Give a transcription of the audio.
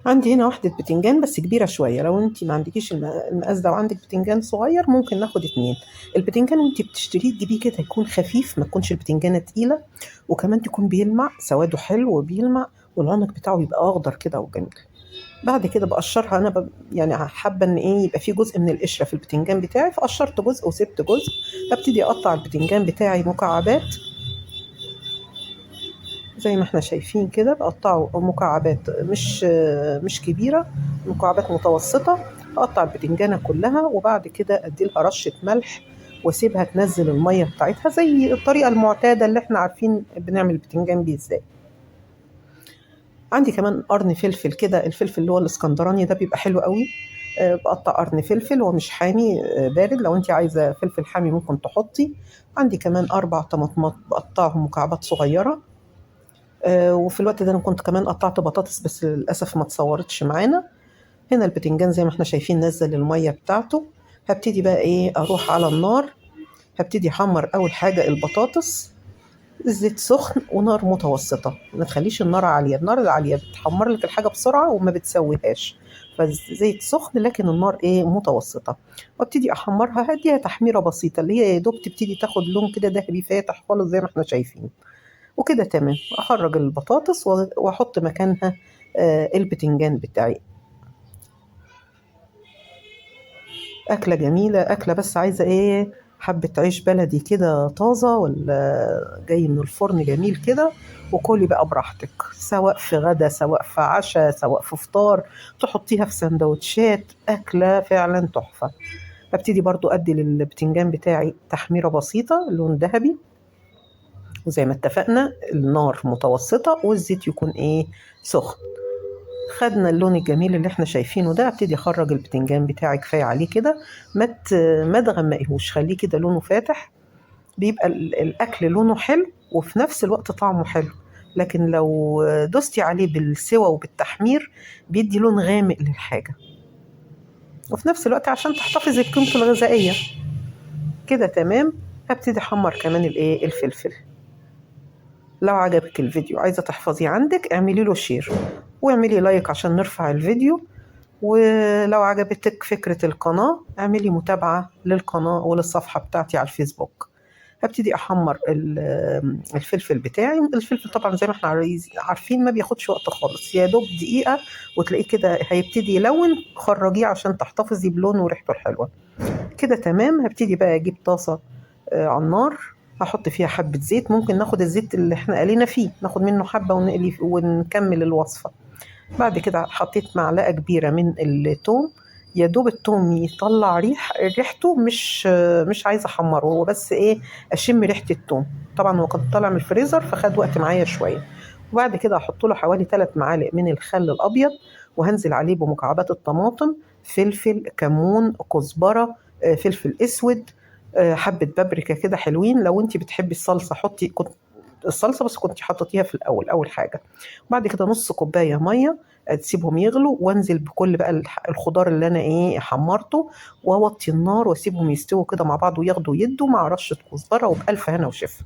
عندي هنا واحدة بتنجان بس كبيرة شوية، لو انت ما عندكيش المقاس ده وعندك بتنجان صغير ممكن ناخد 2. البتنجان وانت بتشتريه تجيبيه كده يكون خفيف، ما تكونش البتنجانة تقيلة، وكمان تكون بيلمع سواده حلو وبيلمع، والعنق بتاعه يبقى اخضر كده وجميل. بعد كده بقشرها انا يعني حابة ان ايه يبقى في جزء من القشرة في البتنجان بتاعي، فقشرت جزء وسبت جزء. ابتدي اقطع البتنجان بتاعي مكعبات زي ما احنا شايفين كده، بقطعه مكعبات مش كبيرة، مكعبات متوسطة. اقطع البتنجانة كلها وبعد كده اديلها رشة ملح واسيبها تنزل المية بتاعتها زي الطريقة المعتادة اللي احنا عارفين بنعمل البتنجان بيه ازاي. عندي كمان قرن فلفل كده، الفلفل اللي هو الاسكندراني ده بيبقى حلو قوي. بقطع قرن فلفل، هو مش حامي، بارد. لو انت عايزة فلفل حامي ممكن تحطي. عندي كمان 4 طماطمات بقطعهم مكعبات صغيرة. وفي الوقت ده انا كنت كمان قطعت بطاطس بس للاسف ما اتصورتش معانا. هنا البتنجان زي ما احنا شايفين نزل الميه بتاعته. هبتدي بقى ايه اروح على النار. هبتدي احمر اول حاجه البطاطس. الزيت سخن ونار متوسطه، ما تخليش النار عاليه، النار العاليه بتحمر لك الحاجه بسرعه وما بتسويهاش. فالزيت سخن لكن النار ايه متوسطه. وابتدي احمرها، هديها تحميره بسيطه اللي هي يا دوب تبتدي تاخد لون كده ذهبي فاتح خالص زي ما احنا شايفين. وكده تمام. اخرج البطاطس واحط مكانها البتنجان بتاعي. اكله جميله، اكله بس عايزه ايه حبه عيش بلدي كده طازه ولا جاي من الفرن جميل كده. وكلي بقى براحتك، سواء في غدا سواء في عشاء سواء في فطار. تحطيها في سندوتشات، اكله فعلا تحفه. ابتدي برضو ادي للبتنجان بتاعي تحميره بسيطه لون ذهبي. وزي ما اتفقنا النار متوسطه والزيت يكون ايه سخن. خدنا اللون الجميل اللي احنا شايفينه ده، ابتدي اخرج البتنجان بتاعي كفايه عليه كده. ما تغمقيهوش، خليه كده لونه فاتح. بيبقى الاكل لونه حلو وفي نفس الوقت طعمه حلو. لكن لو دوستي عليه بالسوى وبالتحمير بيدي لون غامق للحاجه، وفي نفس الوقت عشان تحتفظي بقيمته الغذائيه. كده تمام. هبتدي احمر كمان الايه الفلفل. لو عجبك الفيديو عايزه تحفظيه عندك اعملي له شير واعملي لايك عشان نرفع الفيديو. ولو عجبتك فكرة القناة اعملي متابعة للقناة وللصفحة بتاعتي على الفيسبوك. هبتدي أحمر الفلفل بتاعي. الفلفل طبعا زي ما احنا عارفين ما بياخدش وقت خالص، يا دوب دقيقة وتلاقيه كده هيبتدي يلون. خرجيه عشان تحتفظي بلونه وريحته الحلوة. كده تمام. هبتدي بقى أجيب طاسة على النار. هحط فيها حبة زيت، ممكن ناخد الزيت اللي احنا قلينا فيه ناخد منه حبة ونقلي ونكمل الوصفة. بعد كده حطيت معلقة كبيرة من الثوم. يا دوب الثوم يطلع ريحته، مش عايزة احمره، هو بس ايه اشم ريحة الثوم. طبعا هو كان طالع من الفريزر فخد وقت معايا شوية. وبعد كده احط له حوالي 3 معالق من الخل الابيض. وهنزل عليه بمكعبات الطماطم، فلفل، كمون، كزبرة، فلفل اسود، حبة بابريكا كده حلوين. لو انت بتحبي الصلصة حطي، كنت الصلصة بس كنت حطيتيها في الأول أول حاجة. وبعد كده نص كوباية مية. تسيبهم يغلوا وانزل بكل بقى الخضار اللي انا ايه حمرته. واوطي النار واسيبهم يستووا كده مع بعض وياخدوا يدوا مع رشة كزبرة وبألف هنا وشفا.